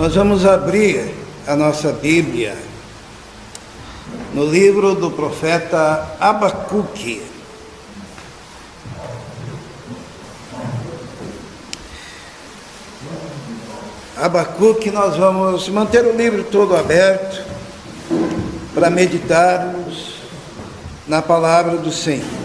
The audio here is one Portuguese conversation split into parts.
Nós vamos abrir a nossa Bíblia no livro do profeta Abacuque. Abacuque, nós vamos manter o livro todo aberto para meditarmos na palavra do Senhor.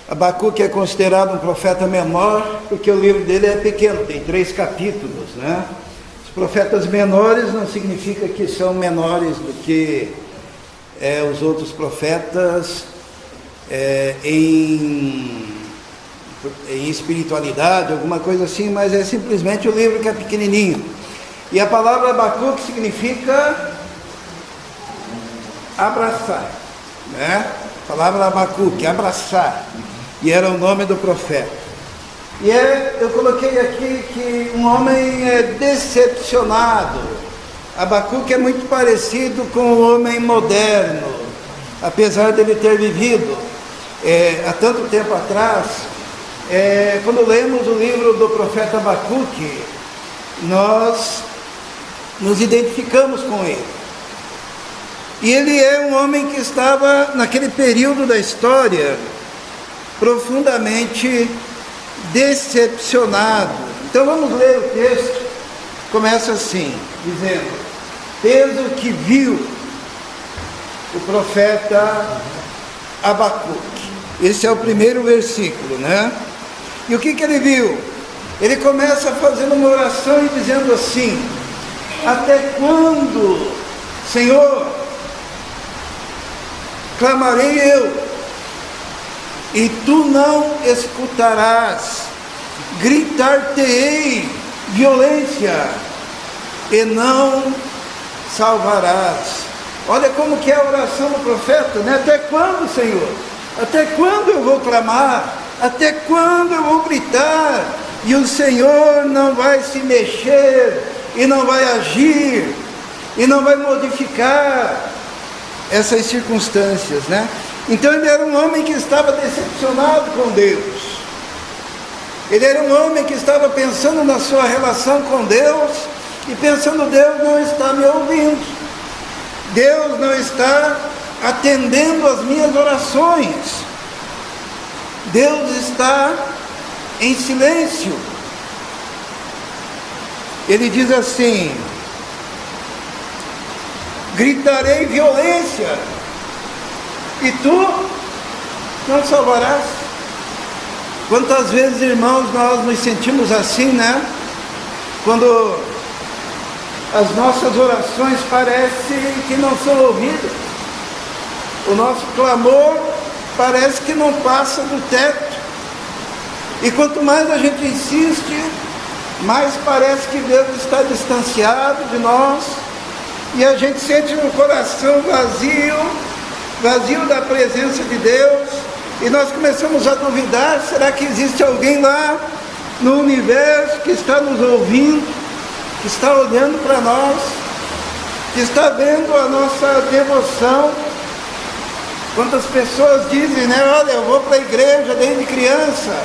Abacuque é considerado um profeta menor, porque o livro dele é pequeno, tem 3 capítulos, né? Os profetas menores não significa que são menores do que os outros profetas em espiritualidade, alguma coisa assim, mas é simplesmente o livro que é pequenininho. E a palavra Abacuque significa abraçar, né? A palavra Abacuque, abraçar. E era o nome do profeta. E eu coloquei aqui que um homem é decepcionado. Abacuque é muito parecido com o homem moderno, apesar dele ter vivido há tanto tempo atrás. Quando lemos o livro do profeta Abacuque, nós nos identificamos com ele. E ele é um homem que estava naquele período da história profundamente decepcionado. Então vamos ler o texto. Começa assim, dizendo: pelo que viu o profeta Abacuque. Esse é o primeiro versículo, né? E o que ele viu? Ele começa fazendo uma oração e dizendo assim: até quando, Senhor, clamarei eu, e tu não escutarás? Gritar-te-ei violência, e não salvarás. Olha como que é a oração do profeta, né? Até quando, Senhor? Até quando eu vou clamar? Até quando eu vou gritar? E o Senhor não vai se mexer, e não vai agir, e não vai modificar essas circunstâncias, né? Então ele era um homem que estava decepcionado com Deus. Ele era um homem que estava pensando na sua relação com Deus e pensando: Deus não está me ouvindo, Deus não está atendendo as minhas orações, Deus está em silêncio. Ele diz assim: gritarei violência, e tu não salvarás. Quantas vezes, irmãos, nós nos sentimos assim, né? Quando as nossas orações parecem que não são ouvidas, o nosso clamor parece que não passa do teto, e quanto mais a gente insiste, mais parece que Deus está distanciado de nós, e a gente sente um coração vazio da presença de Deus, e nós começamos a duvidar: será que existe alguém lá no universo que está nos ouvindo, que está olhando para nós, que está vendo a nossa devoção? Quantas pessoas dizem, né? Olha, eu vou para a igreja desde criança,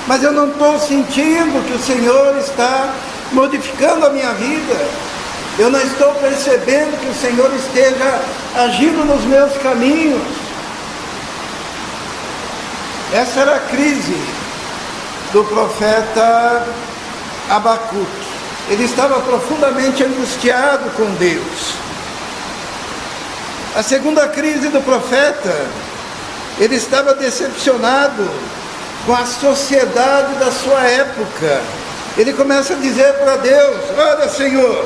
mas eu não estou sentindo que o Senhor está modificando a minha vida. Eu não estou percebendo que o Senhor esteja agindo nos meus caminhos. Essa era a crise do profeta Abacuque. Ele estava profundamente angustiado com Deus. A segunda crise do profeta: ele estava decepcionado com a sociedade da sua época. Ele começa a dizer para Deus: olha, Senhor,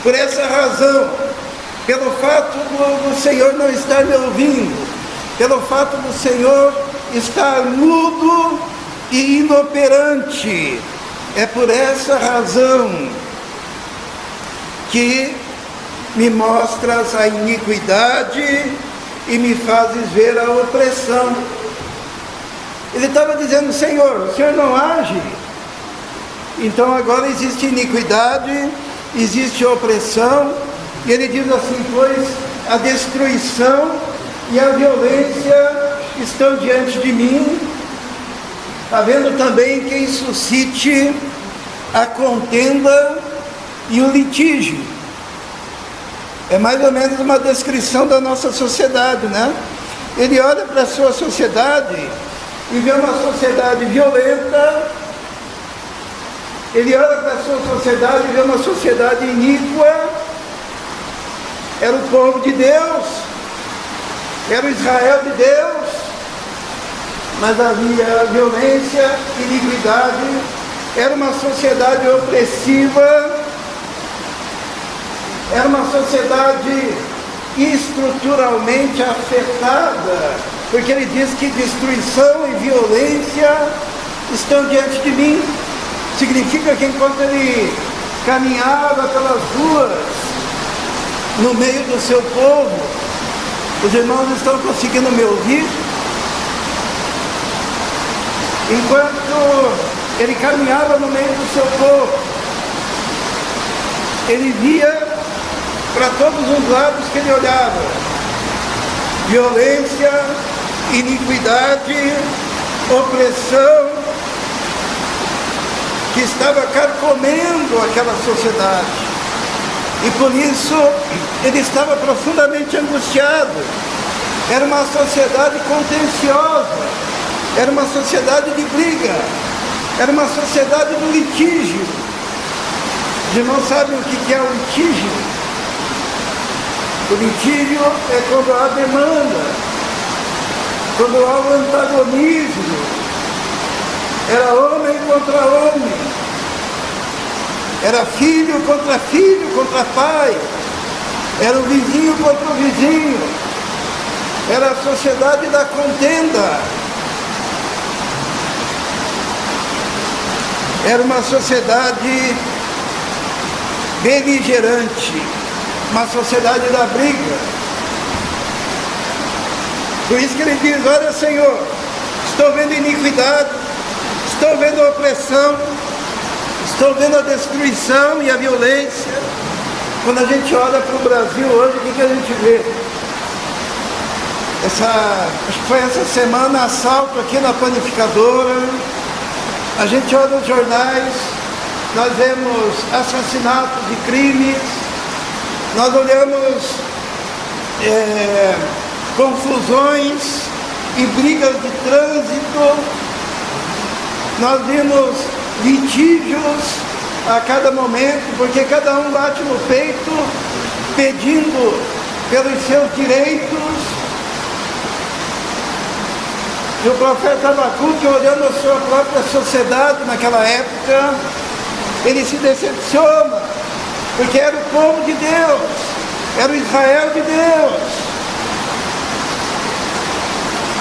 por essa razão, pelo fato do Senhor não estar me ouvindo, pelo fato do Senhor estar mudo e inoperante, é por essa razão que me mostras a iniquidade e me fazes ver a opressão. Ele estava dizendo: Senhor, o Senhor não age, então agora existe iniquidade, existe opressão, E ele diz assim: pois a destruição e a violência estão diante de mim, havendo também quem suscite a contenda e o litígio. É mais ou menos uma descrição da nossa sociedade, né? Ele olha para a sua sociedade e vê uma sociedade violenta. Ele olha para a sua sociedade e vê uma sociedade iníqua. Era o povo de Deus, era o Israel de Deus, mas havia violência, iniquidade, era uma sociedade opressiva, era uma sociedade estruturalmente afetada, porque ele diz que destruição e violência estão diante de mim. Significa que enquanto ele caminhava pelas ruas, no meio do seu povo, os irmãos estão conseguindo me ouvir? Enquanto ele caminhava no meio do seu povo, ele via para todos os lados que ele olhava violência, iniquidade, opressão, que estava carcomendo aquela sociedade. E por isso ele estava profundamente angustiado. Era uma sociedade contenciosa, era uma sociedade de briga, era uma sociedade do litígio. Os irmãos sabem o que é o litígio? O litígio é quando há demanda, quando há o antagonismo. Era homem contra homem. Era filho contra pai. Era o vizinho contra o vizinho. Era a sociedade da contenda. Era uma sociedade beligerante, uma sociedade da briga. Por isso que ele diz: olha, Senhor, estou vendo iniquidade, estou vendo a opressão, estou vendo a destruição e a violência. Quando a gente olha para o Brasil hoje, o que a gente vê? Acho que foi essa semana, assalto aqui na panificadora. A gente olha nos jornais, nós vemos assassinatos e crimes, nós olhamos confusões e brigas de trânsito, nós vimos litígios a cada momento, porque cada um bate no peito pedindo pelos seus direitos. E o profeta Abacuque, olhando a sua própria sociedade naquela época, ele se decepciona, porque era o povo de Deus, era o Israel de Deus.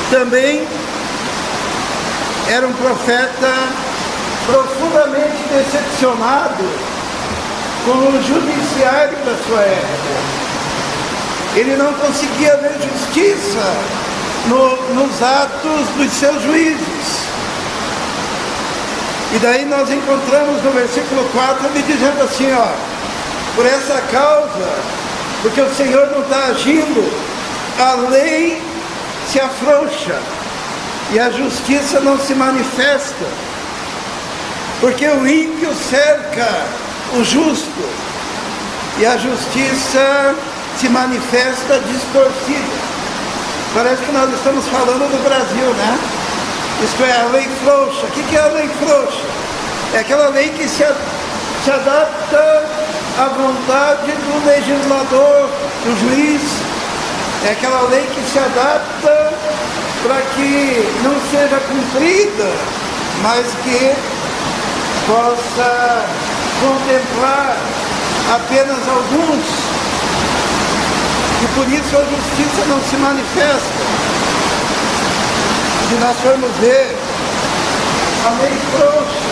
Também era um profeta profundamente decepcionado com o judiciário da sua época. Ele não conseguia ver justiça nos atos dos seus juízes. E daí nós encontramos no versículo 4 ele dizendo assim, ó: por essa causa, porque o Senhor não está agindo, a lei se afrouxa e a justiça não se manifesta, porque o ímpio cerca o justo e a justiça se manifesta distorcida. Parece que nós estamos falando do Brasil, né? Isto é, a lei frouxa. O que é a lei frouxa? É aquela lei que se adapta à vontade do legislador, do juiz. É aquela lei que se adapta para que não seja cumprida, mas que possa contemplar apenas alguns. E por isso a justiça não se manifesta. Se nós formos ver a lei frouxa,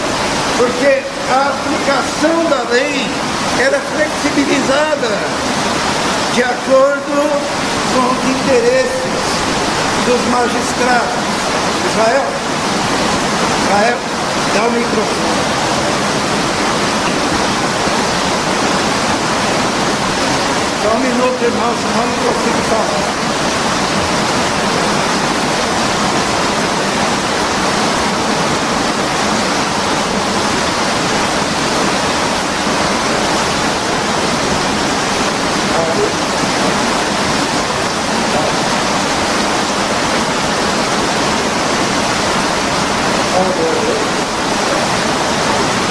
porque a aplicação da lei era flexibilizada de acordo com os interesses dos magistrados. Israel, dá o microfone. Só um minuto, irmão, senão eu não consigo falar.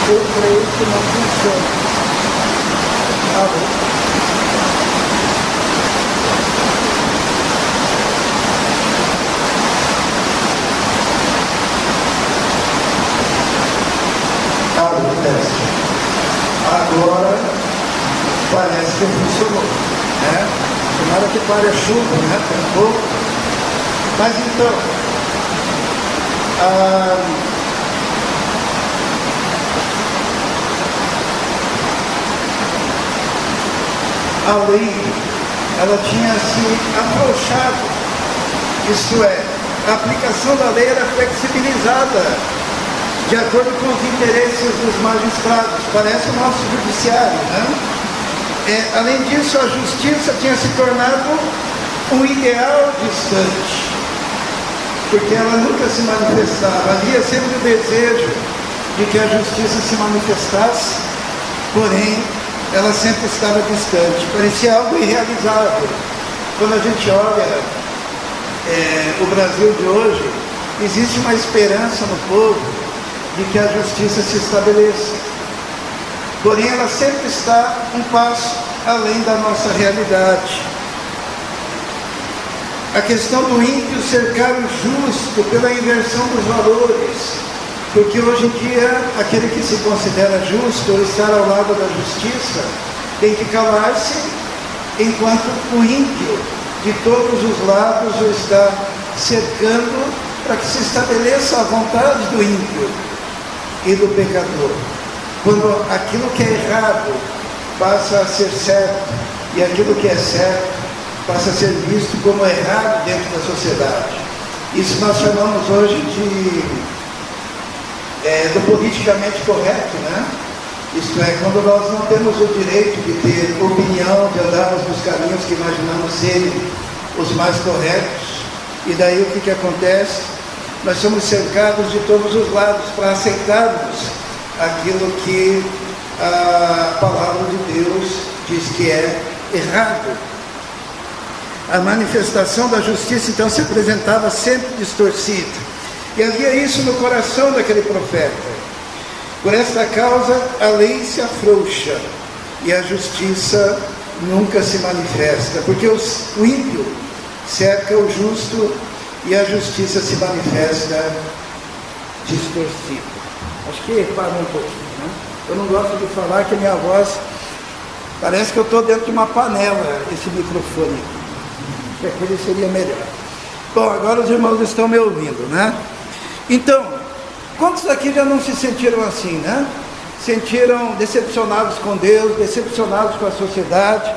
Eu creio que não funciona. Agora parece que funcionou, né? Tomara que pare a chuva, né? Tem um pouco. Mas então, a lei, ela tinha se afrouxado, isto é, a aplicação da lei era flexibilizada de acordo com os interesses dos magistrados, parece o nosso judiciário, né? Além disso, a justiça tinha se tornado um ideal distante, porque ela nunca se manifestava, havia sempre o desejo de que a justiça se manifestasse, porém, ela sempre estava distante, parecia algo irrealizável. Quando a gente olha o Brasil de hoje, existe uma esperança no povo de que a justiça se estabeleça. Porém, ela sempre está um passo além da nossa realidade. A questão do ímpio cercar o justo pela inversão dos valores, porque hoje em dia, aquele que se considera justo ou estar ao lado da justiça, tem que calar-se, enquanto o ímpio, de todos os lados, o está cercando para que se estabeleça a vontade do ímpio e do pecador. Quando aquilo que é errado passa a ser certo, e aquilo que é certo passa a ser visto como errado dentro da sociedade. Isso nós chamamos hoje do politicamente correto, né? Isto é, quando nós não temos o direito de ter opinião, de andarmos nos caminhos que imaginamos serem os mais corretos, e daí o que acontece? Nós somos cercados de todos os lados para aceitarmos aquilo que a palavra de Deus diz que é errado. A manifestação da justiça então se apresentava sempre distorcida, e havia isso no coração daquele profeta. Por esta causa a lei se afrouxa e a justiça nunca se manifesta, porque o ímpio cerca o justo e a justiça se manifesta distorcida. Acho que para um pouquinho, né? Eu não gosto de falar que minha voz parece que eu estou dentro de uma panela, esse microfone. Qualquer coisa seria melhor. Bom, agora os irmãos estão me ouvindo, né? Então, quantos aqui já não se sentiram assim, né? Sentiram decepcionados com Deus, decepcionados com a sociedade,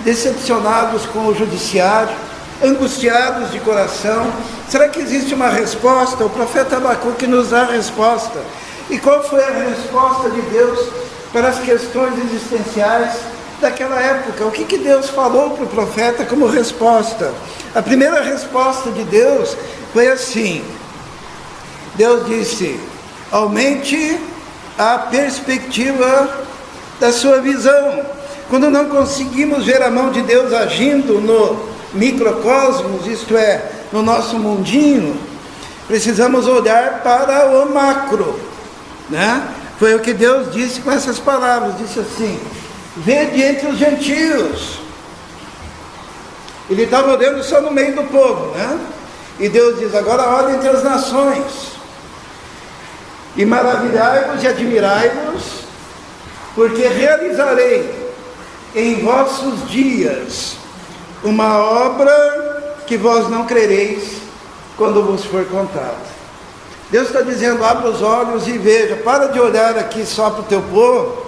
decepcionados com o judiciário, angustiados de coração? Será que existe uma resposta? O profeta Abacuque nos dá a resposta. E qual foi a resposta de Deus para as questões existenciais daquela época? O que Deus falou para o profeta como resposta? A primeira resposta de Deus foi assim: Deus disse: aumente a perspectiva da sua visão. Quando não conseguimos ver a mão de Deus agindo no microcosmos, isto é, no nosso mundinho, precisamos olhar para o macro, né? Foi o que Deus disse com essas palavras, disse assim: vede entre os gentios. Ele estava olhando só no meio do povo, né? E Deus diz: agora olhe entre as nações, e maravilhai-vos e admirai-vos, porque realizarei em vossos dias uma obra que vós não crereis quando vos for contado. Deus está dizendo: abra os olhos e veja, para de olhar aqui só para o teu povo,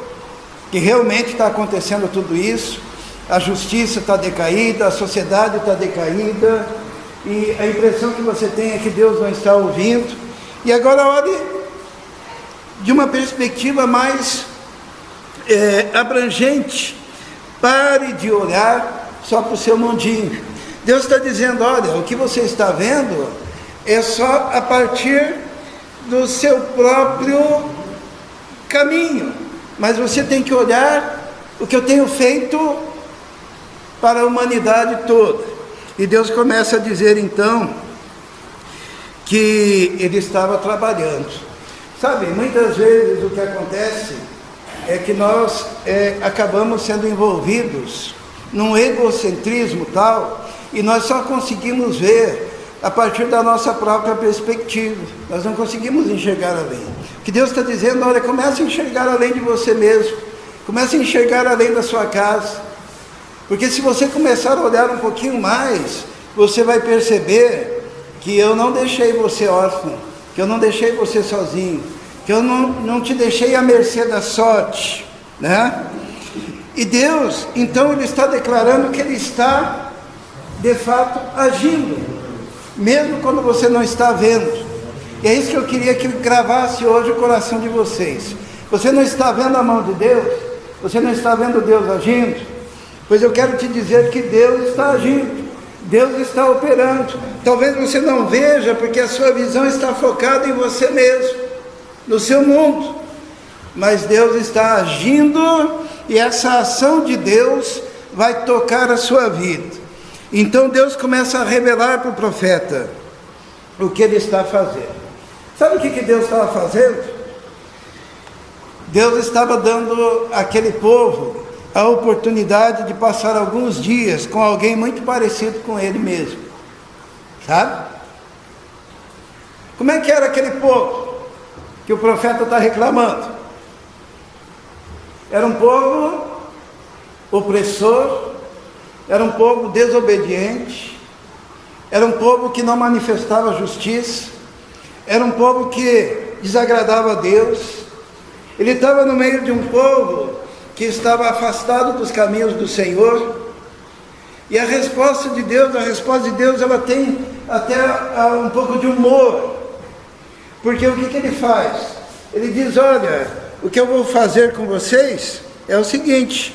que realmente está acontecendo tudo isso, a justiça está decaída, a sociedade está decaída, e a impressão que você tem é que Deus não está ouvindo. E agora olhe de uma perspectiva mais abrangente. Pare de olhar só para o seu mundinho. Deus está dizendo, olha, o que você está vendo é só a partir do seu próprio caminho, mas você tem que olhar o que eu tenho feito para a humanidade toda. E Deus começa a dizer então que Ele estava trabalhando. Sabe, muitas vezes o que acontece é que nós acabamos sendo envolvidos num egocentrismo tal, e nós só conseguimos ver a partir da nossa própria perspectiva. Nós não conseguimos enxergar além. O que Deus está dizendo, olha, comece a enxergar além de você mesmo, comece a enxergar além da sua casa, porque se você começar a olhar um pouquinho mais, você vai perceber que eu não deixei você órfão, que eu não deixei você sozinho, que eu não te deixei à mercê da sorte, né? E Deus, então, Ele está declarando que Ele está, de fato, agindo, mesmo quando você não está vendo. E é isso que eu queria que gravasse hoje o coração de vocês. Você não está vendo a mão de Deus? Você não está vendo Deus agindo? Pois eu quero te dizer que Deus está agindo, Deus está operando. Talvez você não veja, porque a sua visão está focada em você mesmo, no seu mundo, mas Deus está agindo, e essa ação de Deus vai tocar a sua vida. Então Deus começa a revelar para o profeta o que ele está fazendo. Sabe o que Deus estava fazendo? Deus estava dando àquele povo a oportunidade de passar alguns dias com alguém muito parecido com ele mesmo, sabe? Como é que era aquele povo que o profeta está reclamando? Era um povo opressor, era um povo desobediente, era um povo que não manifestava justiça, era um povo que desagradava a Deus. Ele estava no meio de um povo que estava afastado dos caminhos do Senhor. E a resposta de Deus, ela tem até um pouco de humor, porque o que ele faz? Ele diz, olha, o que eu vou fazer com vocês é o seguinte: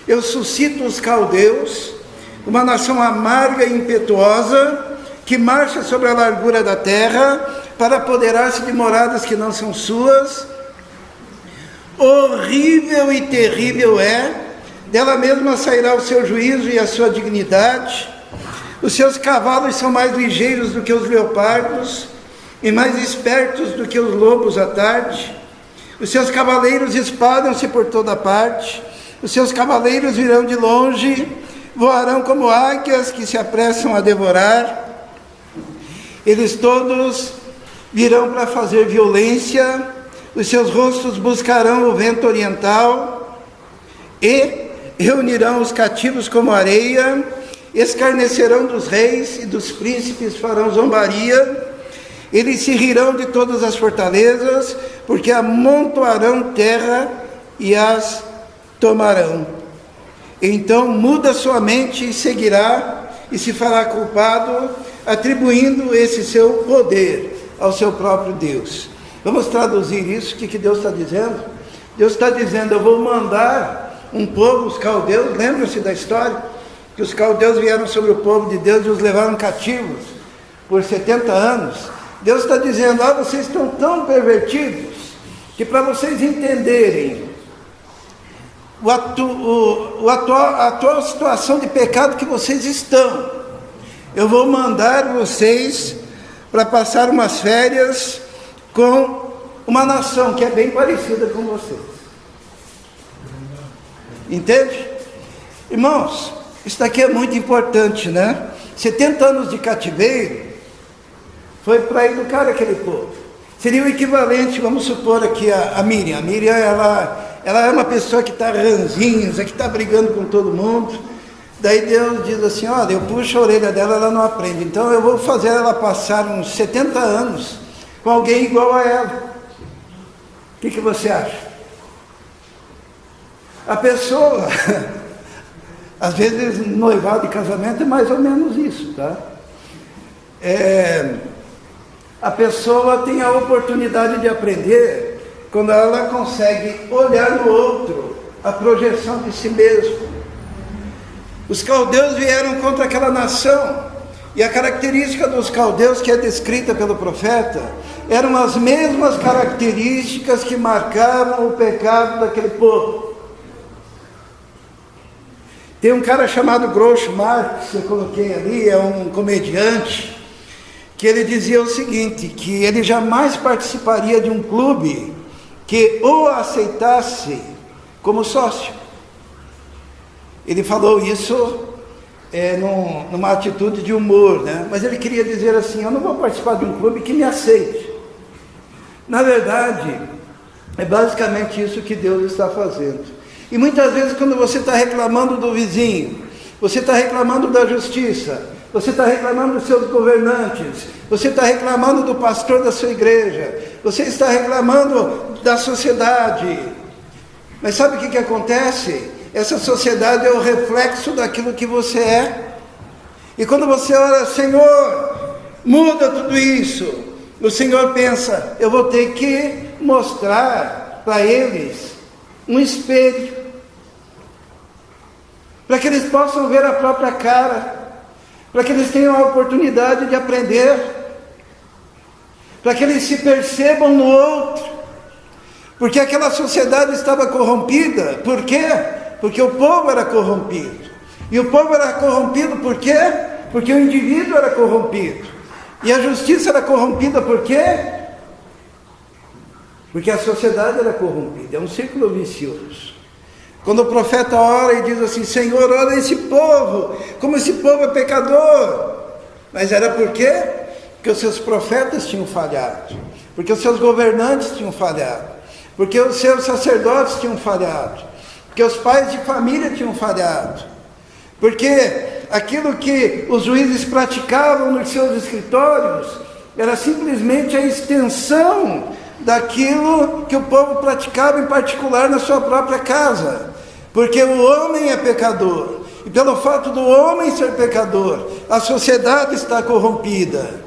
eu suscito os caldeus, uma nação amarga e impetuosa, que marcha sobre a largura da terra, para apoderar-se de moradas que não são suas. Horrível e terrível é, dela mesma sairá o seu juízo e a sua dignidade. Os seus cavalos são mais ligeiros do que os leopardos, e mais espertos do que os lobos à tarde. Os seus cavaleiros espalham-se por toda parte, os seus cavaleiros virão de longe, voarão como águias que se apressam a devorar. Eles todos virão para fazer violência, os seus rostos buscarão o vento oriental, e reunirão os cativos como areia, escarnecerão dos reis e dos príncipes farão zombaria. Eles se rirão de todas as fortalezas, porque amontoarão terra e as tomarão. Então muda sua mente e seguirá, e se fará culpado, atribuindo esse seu poder ao seu próprio Deus. Vamos traduzir isso. O que Deus está dizendo? Deus está dizendo, eu vou mandar um povo, os caldeus. Lembram-se da história? Que os caldeus vieram sobre o povo de Deus e os levaram cativos por 70 anos. Deus está dizendo, vocês estão tão pervertidos, que para vocês entenderem a atual situação de pecado que vocês estão, eu vou mandar vocês para passar umas férias com uma nação que é bem parecida com vocês. Entende? Irmãos, isso daqui é muito importante, né? 70 anos de cativeiro foi para educar aquele povo. Seria o equivalente, vamos supor aqui a Miriam. A Miriam, ela é uma pessoa que está ranzinza, que está brigando com todo mundo. Daí Deus diz assim, olha, eu puxo a orelha dela, ela não aprende. Então eu vou fazer ela passar uns 70 anos com alguém igual a ela. O que você acha? A pessoa, às vezes noivado e casamento é mais ou menos isso, tá? A pessoa tem a oportunidade de aprender quando ela consegue olhar no outro a projeção de si mesmo. Os caldeus vieram contra aquela nação, e a característica dos caldeus que é descrita pelo profeta, eram as mesmas características que marcavam o pecado daquele povo. Tem um cara chamado Groucho Marx, que eu coloquei ali, é um comediante, que ele dizia o seguinte, que ele jamais participaria de um clube que o aceitasse como sócio. Ele falou isso numa atitude de humor, né? Mas ele queria dizer assim, eu não vou participar de um clube que me aceite. Na verdade, é basicamente isso que Deus está fazendo. E muitas vezes quando você está reclamando do vizinho, você está reclamando da justiça, você está reclamando dos seus governantes, você está reclamando do pastor da sua igreja, você está reclamando da sociedade. Mas sabe o que acontece? Essa sociedade é o reflexo daquilo que você é. E quando você ora, Senhor, muda tudo isso, o Senhor pensa, eu vou ter que mostrar para eles um espelho, para que eles possam ver a própria cara, para que eles tenham a oportunidade de aprender, para que eles se percebam no outro, porque aquela sociedade estava corrompida. Por quê? Porque o povo era corrompido. E o povo era corrompido por quê? Porque o indivíduo era corrompido. E a justiça era corrompida por quê? Porque a sociedade era corrompida. É um círculo vicioso. Quando o profeta ora e diz assim, Senhor, olha esse povo, como esse povo é pecador. Mas era por quê? Porque os seus profetas tinham falhado. Porque os seus governantes tinham falhado. Porque os seus sacerdotes tinham falhado. Porque os pais de família tinham falhado. Porque aquilo que os juízes praticavam nos seus escritórios era simplesmente a extensão daquilo que o povo praticava, em particular na sua própria casa. Porque o homem é pecador. E pelo fato do homem ser pecador, a sociedade está corrompida.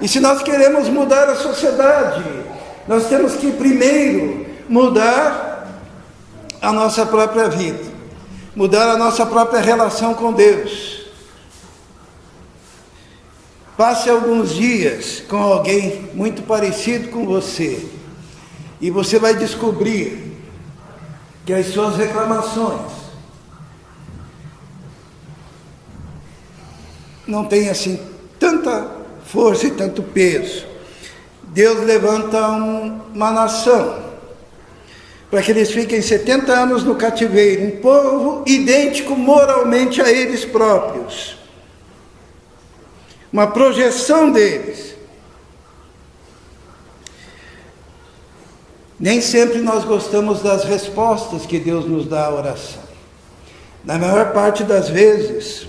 E se nós queremos mudar a sociedade, nós temos que primeiro mudar a nossa própria vida, mudar a nossa própria relação com Deus. Passe alguns dias com alguém muito parecido com você, e você vai descobrir que as suas reclamações não têm assim tanta força e tanto peso. Deus levanta uma nação para que eles fiquem 70 anos no cativeiro, um povo idêntico moralmente a eles próprios, uma projeção deles. Nem sempre nós gostamos das respostas que Deus nos dá à oração. Na maior parte das vezes,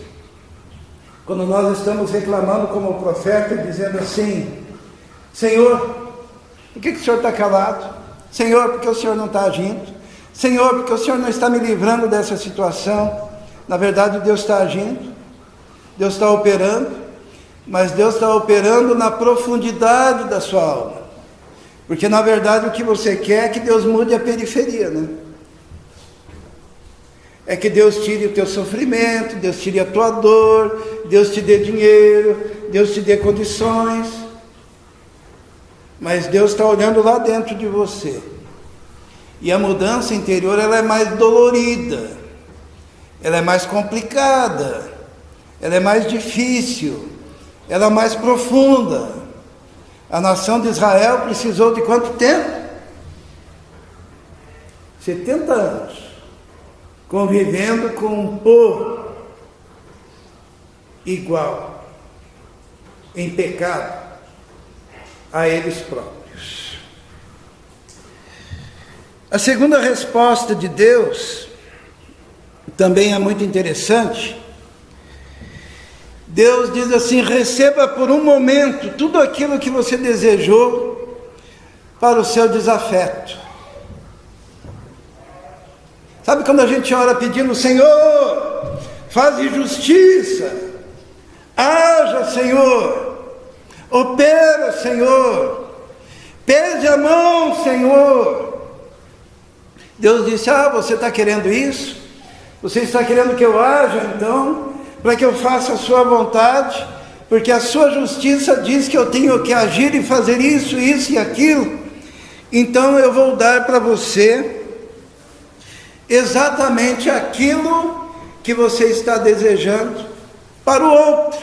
quando nós estamos reclamando como o profeta, dizendo assim, Senhor, por que o Senhor está calado? Senhor, porque o Senhor não está agindo? Senhor, porque o Senhor não está me livrando dessa situação? Na verdade, Deus está agindo, Deus está operando, mas Deus está operando na profundidade da sua alma. Porque, na verdade, o que você quer é que Deus mude a periferia, né? É que Deus tire o teu sofrimento, Deus tire a tua dor, Deus te dê dinheiro, Deus te dê condições. Mas Deus está olhando lá dentro de você. E a mudança interior, ela é mais dolorida, ela é mais complicada, ela é mais difícil, ela é mais profunda. A nação de Israel precisou de quanto tempo? 70 anos, convivendo com um povo igual, em pecado, a eles próprios. A segunda resposta de Deus também é muito interessante. Deus diz assim, receba por um momento tudo aquilo que você desejou para o seu desafeto. Sabe quando a gente ora pedindo, Senhor, faz justiça, haja, Senhor, opera, Senhor, pese a mão, Senhor. Deus disse, você está querendo isso? Você está querendo que eu haja, então, para que eu faça a sua vontade, porque a sua justiça diz que eu tenho que agir e fazer isso, isso e aquilo. Então eu vou dar para você exatamente aquilo que você está desejando para o outro.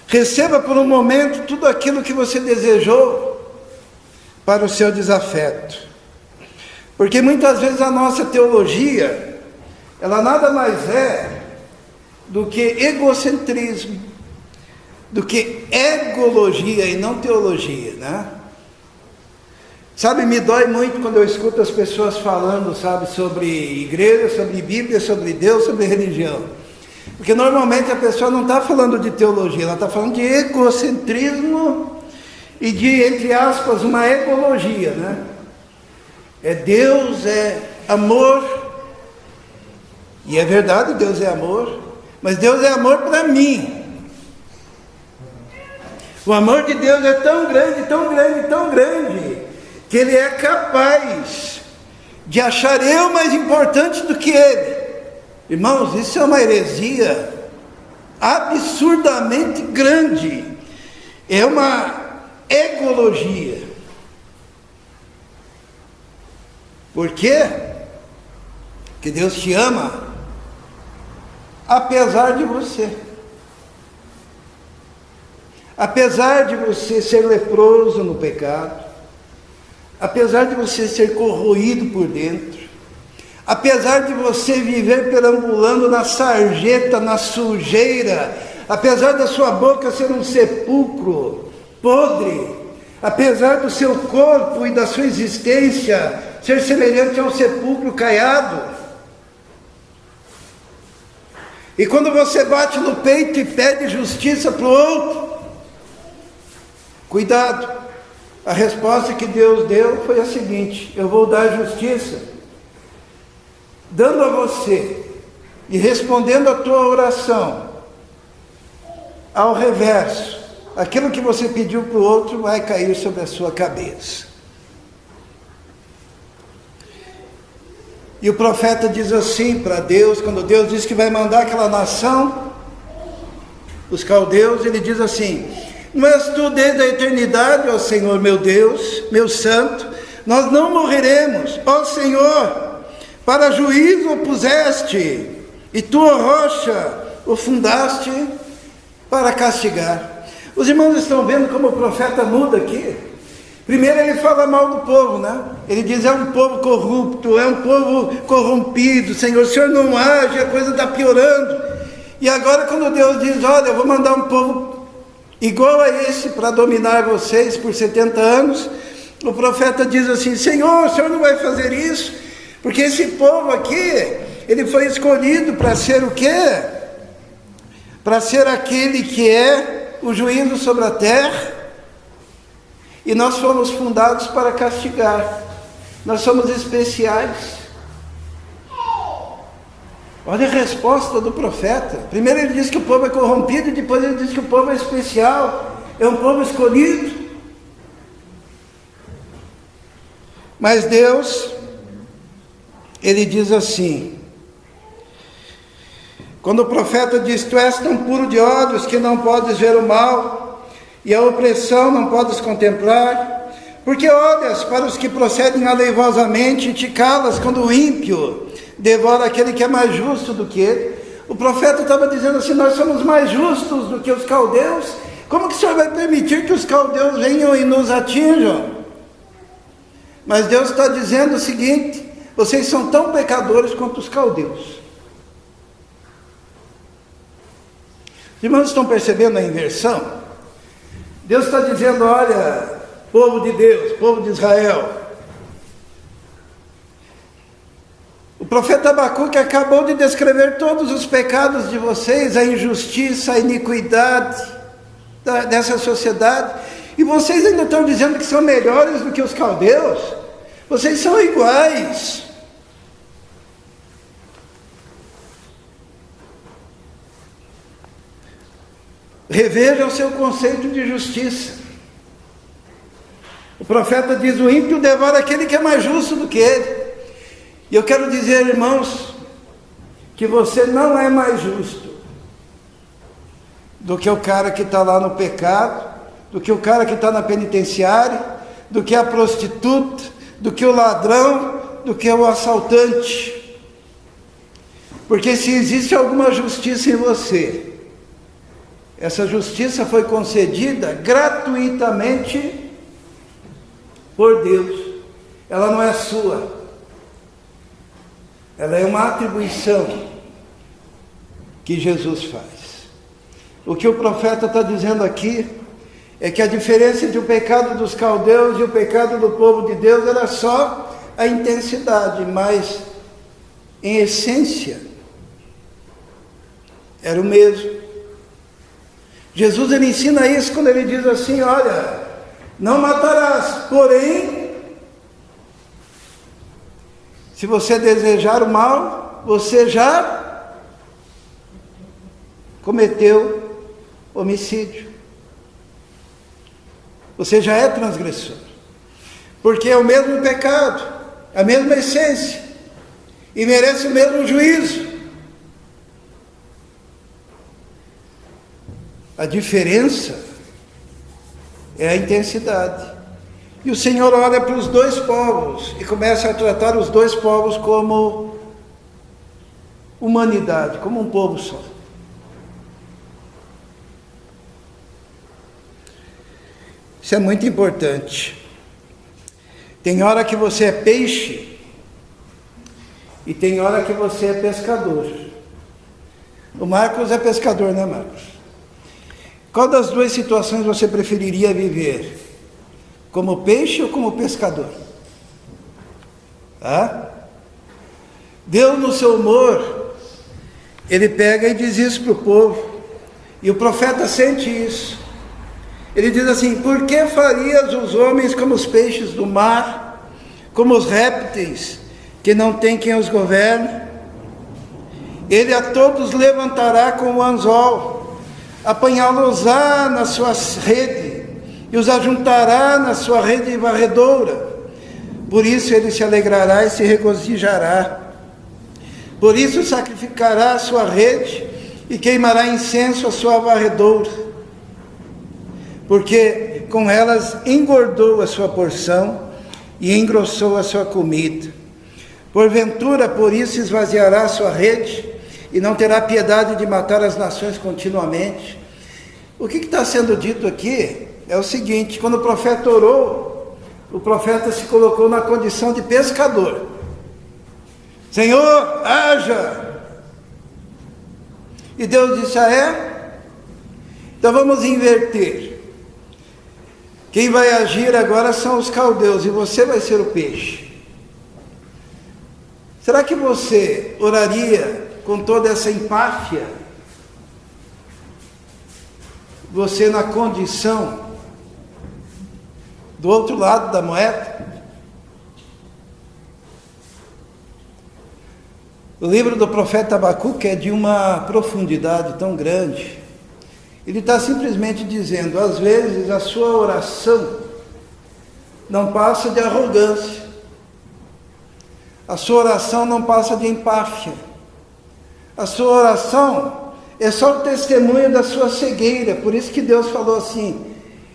Receba por um momento tudo aquilo que você desejou para o seu desafeto. Porque muitas vezes a nossa teologia, ela nada mais é do que egocentrismo, do que egologia e não teologia, né? Sabe, me dói muito quando eu escuto as pessoas falando, sabe, sobre igreja, sobre Bíblia, sobre Deus, sobre religião. Porque normalmente a pessoa não está falando de teologia, ela está falando de egocentrismo e de, entre aspas, uma ecologia, né? É Deus, é amor, e é verdade, Deus é amor, mas Deus é amor para mim. O amor de Deus é tão grande, tão grande, tão grande, que Ele é capaz de achar eu mais importante do que Ele. Irmãos, isso é uma heresia absurdamente grande, é uma egologia. Por quê? Porque Deus te ama, apesar de você. Apesar de você ser leproso no pecado, apesar de você ser corroído por dentro, apesar de você viver perambulando na sarjeta, na sujeira, apesar da sua boca ser um sepulcro podre, apesar do seu corpo e da sua existência ser semelhante a um sepulcro caiado, e quando você bate no peito e pede justiça para o outro, cuidado, a resposta que Deus deu foi a seguinte: eu vou dar justiça, dando a você e respondendo a tua oração, ao reverso, aquilo que você pediu para o outro vai cair sobre a sua cabeça. E o profeta diz assim para Deus, quando Deus diz que vai mandar aquela nação, os caldeus, ele diz assim: não és tu desde a eternidade, ó Senhor meu Deus, meu santo, nós não morreremos, ó Senhor, para juízo o puseste, e tua rocha o fundaste para castigar. Os irmãos estão vendo como o profeta muda aqui? Primeiro ele fala mal do povo, né? Ele diz: é um povo corrupto, é um povo corrompido, Senhor, o Senhor não age, a coisa está piorando. E agora quando Deus diz: olha, eu vou mandar um povo igual a esse para dominar vocês por 70 anos, o profeta diz assim: Senhor, o Senhor não vai fazer isso, porque esse povo aqui, ele foi escolhido para ser o quê? Para ser aquele que é o juízo sobre a terra, e nós fomos fundados para castigar, nós somos especiais. Olha a resposta do profeta. Primeiro ele diz que o povo é corrompido, e depois ele diz que o povo é especial, é um povo escolhido. Mas Deus, ele diz assim, quando o profeta diz: tu és tão puro de olhos que não podes ver o mal, e a opressão não podes contemplar, porque olhas para os que procedem aleivosamente e te calas quando o ímpio devora aquele que é mais justo do que ele. O profeta estava dizendo assim: nós somos mais justos do que os caldeus. Como que o Senhor vai permitir que os caldeus venham e nos atinjam? Mas Deus está dizendo o seguinte: vocês são tão pecadores quanto os caldeus. Os irmãos estão percebendo a inversão? Deus está dizendo: olha, povo de Deus, povo de Israel, o profeta Abacuque acabou de descrever todos os pecados de vocês, a injustiça, a iniquidade dessa sociedade, e vocês ainda estão dizendo que são melhores do que os caldeus. Vocês são iguais. Reveja o seu conceito de justiça. O profeta diz: o ímpio devora aquele que é mais justo do que ele. E eu quero dizer, irmãos, que você não é mais justo do que o cara que está lá no pecado, do que o cara que está na penitenciária, do que a prostituta, do que o ladrão, do que o assaltante. Porque se existe alguma justiça em você, essa justiça foi concedida gratuitamente por Deus. Ela não é sua. Ela é uma atribuição que Jesus faz. O que o profeta está dizendo aqui é que a diferença entre o pecado dos caldeus e o pecado do povo de Deus era só a intensidade, mas em essência era o mesmo. Jesus ele ensina isso quando ele diz assim: olha, não matarás, porém, se você desejar o mal, você já cometeu homicídio. Você já é transgressor. Porque é o mesmo pecado, a mesma essência, e merece o mesmo juízo. A diferença é a intensidade. E o Senhor olha para os dois povos e começa a tratar os dois povos como humanidade, como um povo só. Isso é muito importante. Tem hora que você é peixe e tem hora que você é pescador. O Marcos é pescador, né, Marcos? Qual das duas situações você preferiria viver? Como peixe ou como pescador? Deus, no seu humor, ele pega e diz isso para o povo. E o profeta sente isso. Ele diz assim: por que farias os homens como os peixes do mar, como os répteis, que não tem quem os governe? Ele a todos levantará com o anzol, apanhá-los-á na sua rede, e os ajuntará na sua rede varredora. Por isso ele se alegrará e se regozijará. Por isso sacrificará a sua rede e queimará incenso a sua varredora. Porque com elas engordou a sua porção e engrossou a sua comida. Porventura, por isso esvaziará a sua rede e não terá piedade de matar as nações continuamente. O que está sendo dito aqui é o seguinte: quando o profeta orou, o profeta se colocou na condição de pescador. Senhor, haja! E Deus disse: Então vamos inverter. Quem vai agir agora são os caldeus e você vai ser o peixe. Será que você oraria com toda essa empáfia? Você na condição do outro lado da moeda? O livro do profeta Abacuque é de uma profundidade tão grande. Ele está simplesmente dizendo: às vezes a sua oração não passa de arrogância, a sua oração não passa de empáfia, a sua oração é só o testemunho da sua cegueira. Por isso que Deus falou assim: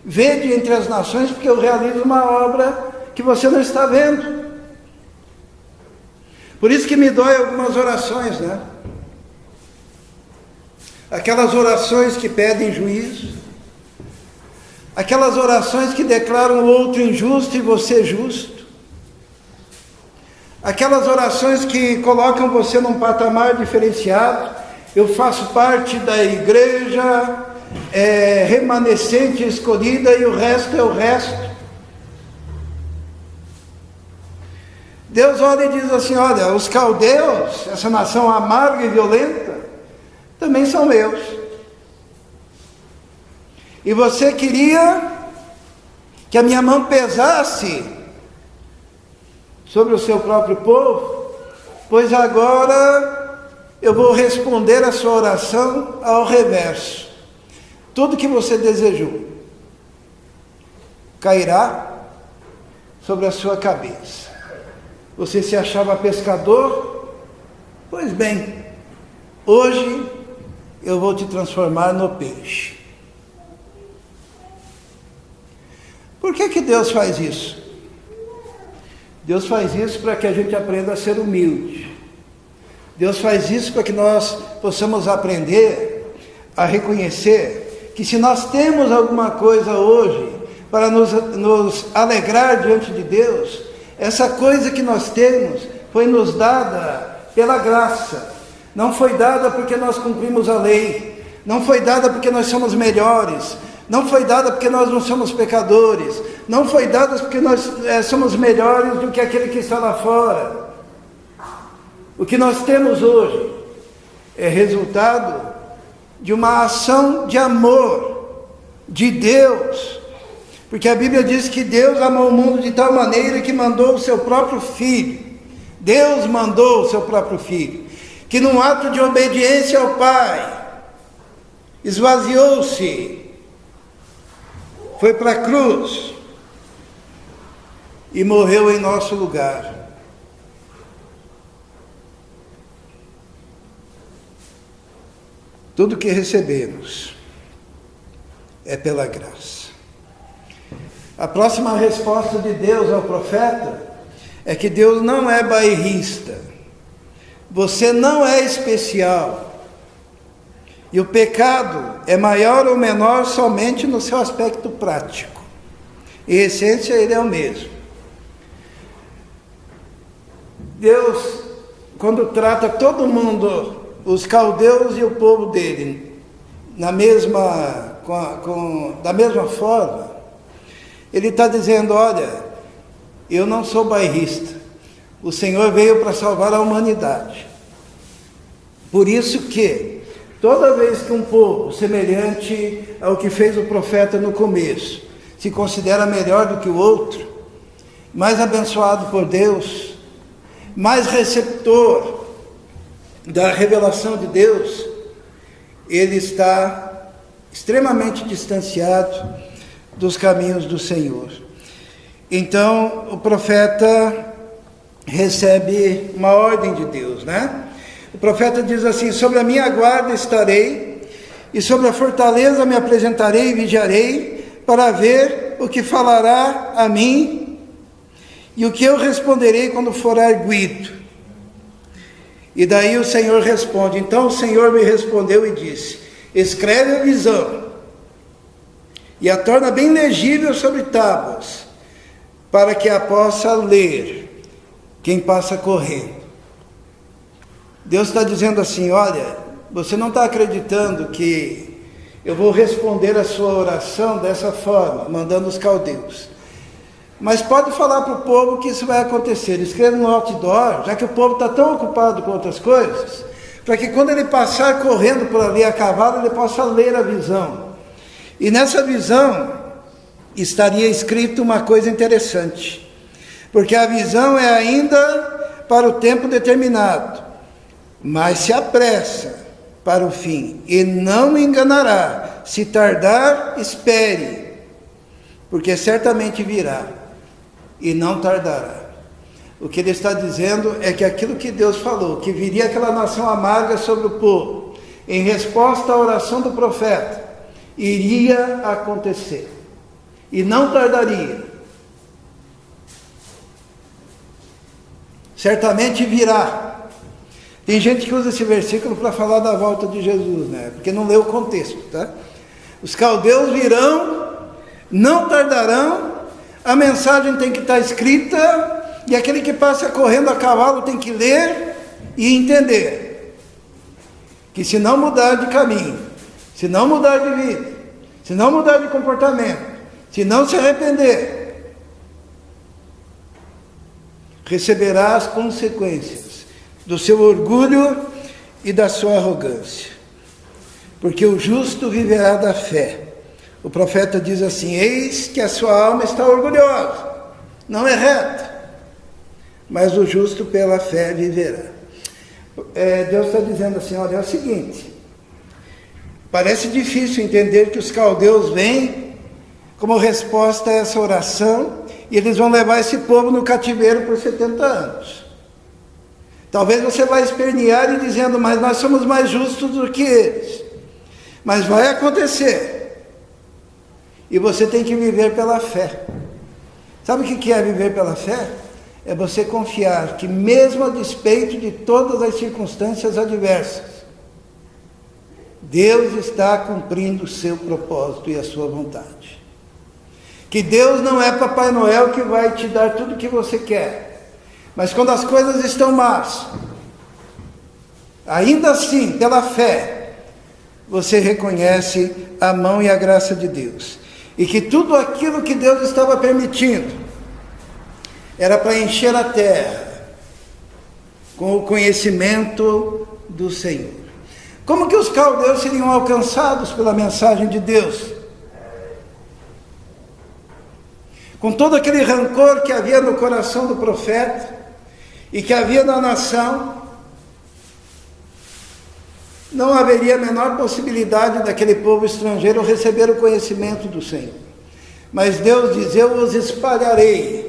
vede entre as nações, porque eu realizo uma obra que você não está vendo. Por isso que me dói algumas orações, né? Aquelas orações que pedem juízo, aquelas orações que declaram o outro injusto e você justo, aquelas orações que colocam você num patamar diferenciado. Eu faço parte da igreja remanescente, escolhida, e o resto é o resto. Deus olha e diz assim: olha, os caldeus, essa nação amarga e violenta, também são meus. E você queria que a minha mão pesasse sobre o seu próprio povo? Pois agora eu vou responder a sua oração ao reverso. Tudo que você desejou cairá sobre a sua cabeça. Você se achava pescador? Pois bem, hoje eu vou te transformar no peixe. Por que Deus faz isso? Deus faz isso para que a gente aprenda a ser humilde. Deus faz isso para que nós possamos aprender a reconhecer que se nós temos alguma coisa hoje para nos alegrar diante de Deus, essa coisa que nós temos foi nos dada pela graça. Não foi dada porque nós cumprimos a lei, não foi dada porque nós somos melhores, não foi dada porque nós não somos pecadores, não foi dada porque nós somos melhores do que aquele que está lá fora. O que nós temos hoje é resultado de uma ação de amor de Deus, porque a Bíblia diz que Deus amou o mundo de tal maneira que mandou o seu próprio Filho. Deus mandou o seu próprio Filho, que num ato de obediência ao Pai, esvaziou-se, foi para a cruz e morreu em nosso lugar. Tudo que recebemos é pela graça. A próxima resposta de Deus ao profeta é que Deus não é bairrista. Você não é especial. E o pecado é maior ou menor somente no seu aspecto prático. Em essência, ele é o mesmo. Deus, quando trata todo mundo, os caldeus e o povo dele, da mesma forma, ele está dizendo: olha, eu não sou bairrista, o Senhor veio para salvar a humanidade. Por isso que, toda vez que um povo semelhante ao que fez o profeta no começo, se considera melhor do que o outro, mais abençoado por Deus, mais receptor da revelação de Deus, ele está extremamente distanciado dos caminhos do Senhor. Então, o profeta recebe uma ordem de Deus, né? O profeta diz assim: sobre a minha guarda estarei, e sobre a fortaleza me apresentarei e vigiarei, para ver o que falará a mim, e o que eu responderei quando for arguido. E daí o Senhor responde. Então o Senhor me respondeu e disse: escreve a visão, e a torna bem legível sobre tábuas, para que a possa ler quem passa correndo. Deus está dizendo assim: olha, você não está acreditando que eu vou responder a sua oração dessa forma, mandando os caldeus. Mas pode falar para o povo que isso vai acontecer. Escreva no outdoor, já que o povo está tão ocupado com outras coisas, para que quando ele passar correndo por ali a cavalo, ele possa ler a visão. E nessa visão estaria escrito uma coisa interessante, porque a visão é ainda para o tempo determinado, mas se apressa para o fim, e não enganará. Se tardar, espere, porque certamente virá, e não tardará. O que ele está dizendo é que aquilo que Deus falou, que viria aquela nação amarga sobre o povo, em resposta à oração do profeta, iria acontecer, e não tardaria. Certamente virá. Tem gente que usa esse versículo para falar da volta de Jesus, né? Porque não leu o contexto, tá? Os caldeus virão, não tardarão, a mensagem tem que estar escrita, e aquele que passa correndo a cavalo tem que ler e entender que se não mudar de caminho, se não mudar de vida, se não mudar de comportamento, se não se arrepender, receberá as consequências do seu orgulho e da sua arrogância, porque o justo viverá da fé. O profeta diz assim: eis que a sua alma está orgulhosa, não é reta, mas o justo pela fé viverá. Deus está dizendo assim: olha, é o seguinte, parece difícil entender que os caldeus vêm como resposta a essa oração, e eles vão levar esse povo no cativeiro por 70 anos. Talvez você vai espernear e dizendo, mas nós somos mais justos do que eles. Mas vai acontecer. E você tem que viver pela fé. Sabe o que é viver pela fé? É você confiar que mesmo a despeito de todas as circunstâncias adversas, Deus está cumprindo o seu propósito e a sua vontade. Que Deus não é Papai Noel que vai te dar tudo o que você quer. Mas quando as coisas estão más, ainda assim, pela fé, você reconhece a mão e a graça de Deus. E que tudo aquilo que Deus estava permitindo era para encher a terra com o conhecimento do Senhor. Como que os caldeus seriam alcançados pela mensagem de Deus? Com todo aquele rancor que havia no coração do profeta e que havia na nação, não haveria a menor possibilidade daquele povo estrangeiro receber o conhecimento do Senhor. Mas Deus diz, eu os espalharei,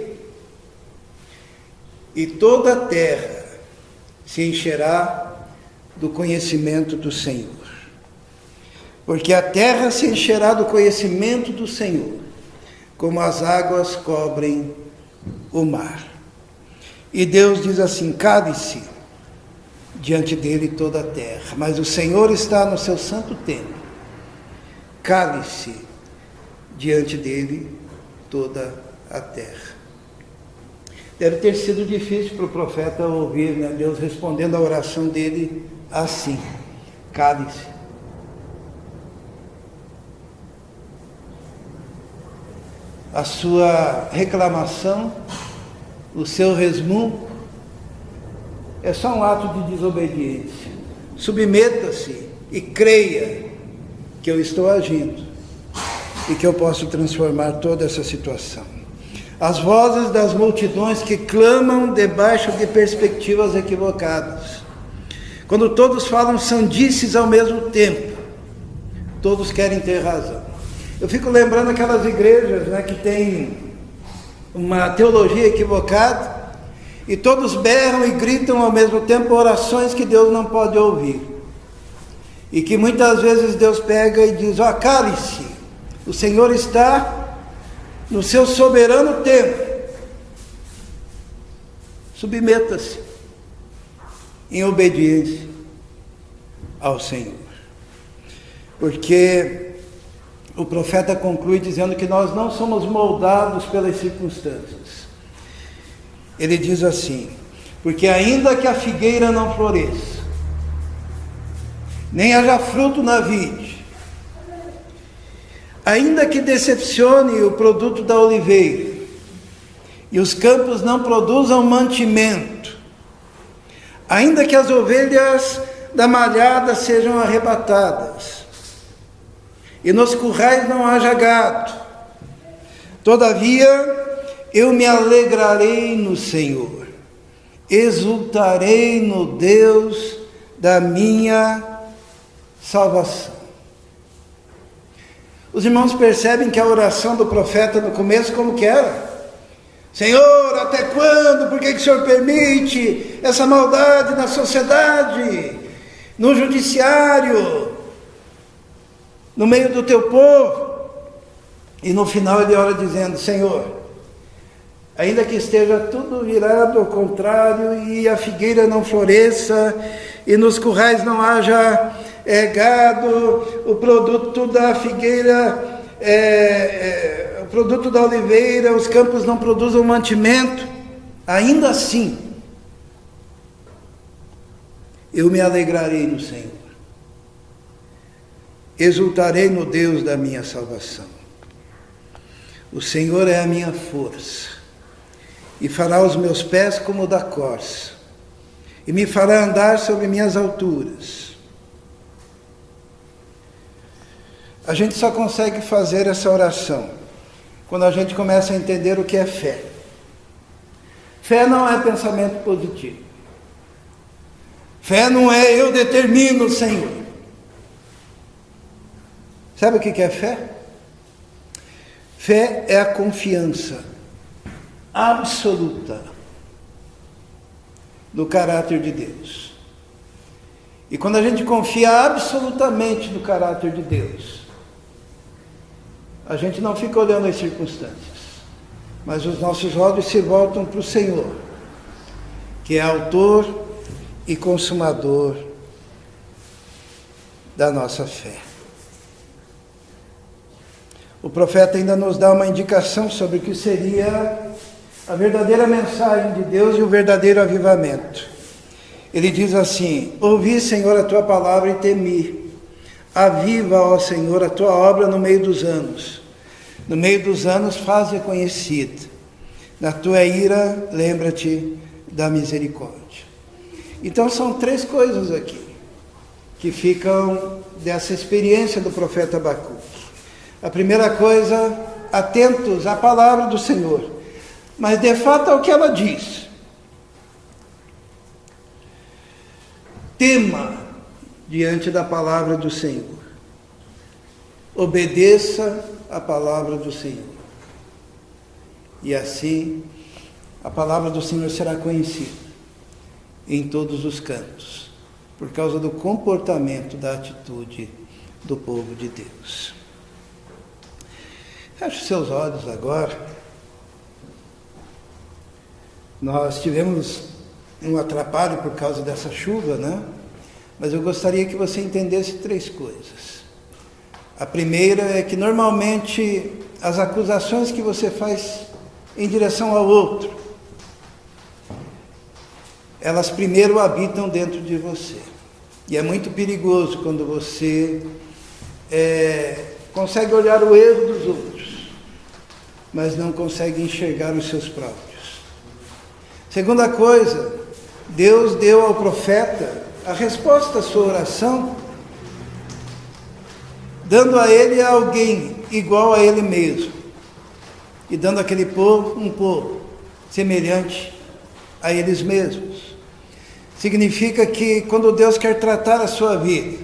e toda a terra se encherá do conhecimento do Senhor. Porque a terra se encherá do conhecimento do Senhor, como as águas cobrem o mar. E Deus diz assim, cale-se diante dele toda a terra, mas o Senhor está no seu santo templo, cale-se diante dele toda a terra. Deve ter sido difícil para o profeta ouvir, né? Deus respondendo a oração dele assim, cale-se. A sua reclamação, o seu resmungo, é só um ato de desobediência. Submeta-se e creia que eu estou agindo e que eu posso transformar toda essa situação. As vozes das multidões que clamam debaixo de perspectivas equivocadas. Quando todos falam sandices ao mesmo tempo, todos querem ter razão. Eu fico lembrando aquelas igrejas, né, que tem uma teologia equivocada, e todos berram e gritam ao mesmo tempo orações que Deus não pode ouvir. E que muitas vezes Deus pega e diz, ó, cale-se, o Senhor está no seu soberano tempo. Submeta-se em obediência ao Senhor. Porque o profeta conclui dizendo que nós não somos moldados pelas circunstâncias. Ele diz assim, porque ainda que a figueira não floresça, nem haja fruto na vide, ainda que decepcione o produto da oliveira, e os campos não produzam mantimento, ainda que as ovelhas da malhada sejam arrebatadas, e nos currais não haja gado, todavia eu me alegrarei no Senhor, exultarei no Deus da minha salvação. Os irmãos percebem que a oração do profeta no começo como que era? Senhor, até quando? Por que o Senhor permite essa maldade na sociedade, no judiciário, no meio do teu povo? E no final ele ora dizendo, Senhor, ainda que esteja tudo virado ao contrário, e a figueira não floresça, e nos currais não haja gado, o produto da figueira, o produto da oliveira, os campos não produzam mantimento, ainda assim, eu me alegrarei no Senhor, exultarei no Deus da minha salvação. O Senhor é a minha força, e fará os meus pés como o da corça, e me fará andar sobre minhas alturas. A gente só consegue fazer essa oração quando a gente começa a entender o que é fé. Fé não é pensamento positivo. Fé não é eu determino, Senhor. Sabe o que é fé? Fé é a confiança absoluta no caráter de Deus. E quando a gente confia absolutamente no caráter de Deus, a gente não fica olhando as circunstâncias, mas os nossos olhos se voltam para o Senhor, que é autor e consumador da nossa fé. O profeta ainda nos dá uma indicação sobre o que seria a verdadeira mensagem de Deus e o verdadeiro avivamento. Ele diz assim: ouvi, Senhor, a tua palavra e temi. Aviva, ó Senhor, a tua obra no meio dos anos. No meio dos anos faze-a conhecida. Na tua ira, lembra-te da misericórdia. Então são três coisas aqui que ficam dessa experiência do profeta Abacuque. A primeira coisa, atentos à palavra do Senhor, mas de fato ao que ela diz. Tema diante da palavra do Senhor. Obedeça a palavra do Senhor. E assim, a palavra do Senhor será conhecida em todos os cantos, por causa do comportamento, da atitude do povo de Deus. Feche seus olhos agora. Nós tivemos um atrapalho por causa dessa chuva, né? Mas eu gostaria que você entendesse três coisas. A primeira é que normalmente as acusações que você faz em direção ao outro, elas primeiro habitam dentro de você. E é muito perigoso quando você consegue olhar o erro dos outros, mas não consegue enxergar os seus próprios. Segunda coisa, Deus deu ao profeta a resposta à sua oração, dando a ele alguém igual a ele mesmo, e dando àquele povo um povo semelhante a eles mesmos. Significa que quando Deus quer tratar a sua vida,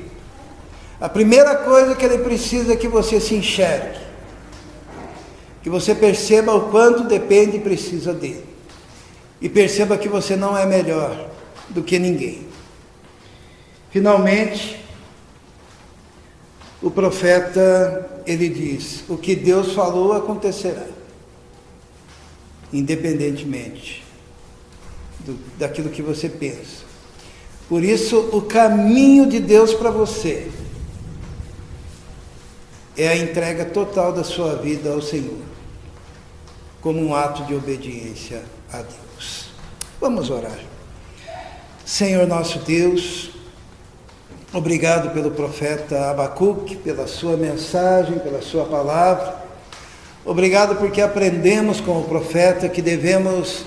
a primeira coisa que Ele precisa é que você se enxergue, que você perceba o quanto depende e precisa dele, e perceba que você não é melhor do que ninguém. Finalmente, o profeta, ele diz: o que Deus falou acontecerá, independentemente daquilo que você pensa. Por isso, o caminho de Deus para você é a entrega total da sua vida ao Senhor, como um ato de obediência a Deus. Vamos orar. Senhor nosso Deus, obrigado pelo profeta Abacuque, pela sua mensagem, pela sua palavra. Obrigado porque aprendemos com o profeta que devemos,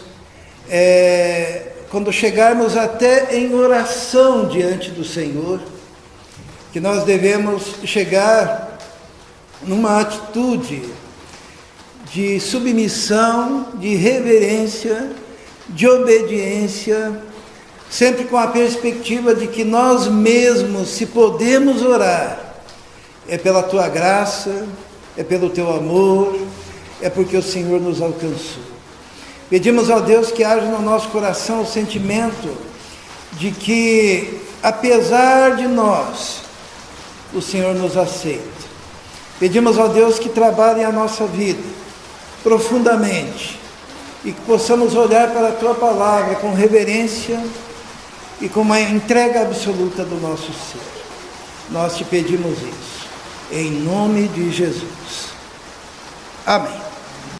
quando chegarmos até em oração diante do Senhor, que nós devemos chegar numa atitude de submissão, de reverência, de obediência, sempre com a perspectiva de que nós mesmos, se podemos orar, é pela tua graça, é pelo teu amor, é porque o Senhor nos alcançou. Pedimos ao Deus que haja no nosso coração o sentimento de que, apesar de nós, o Senhor nos aceita. Pedimos ao Deus que trabalhe a nossa vida profundamente e que possamos olhar para a tua palavra com reverência e com uma entrega absoluta do nosso ser. Nós te pedimos isso, em nome de Jesus. Amém.